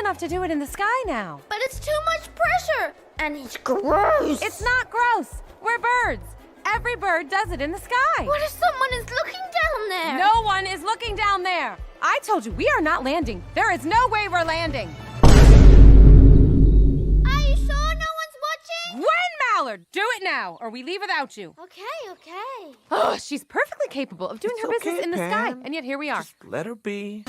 enough to do it in the sky now. But it's too much pressure, and it's gross. It's not gross. We're birds. Every bird does it in the sky. What if someone is looking down there? No one is looking down there. I told you, we are not landing. There is no way we're landing. Are you sure no one's watching? Gwen Mallard, do it now, or we leave without you. Okay. Oh, she's perfectly capable of doing her business in the sky, and yet here we are. Just let her be.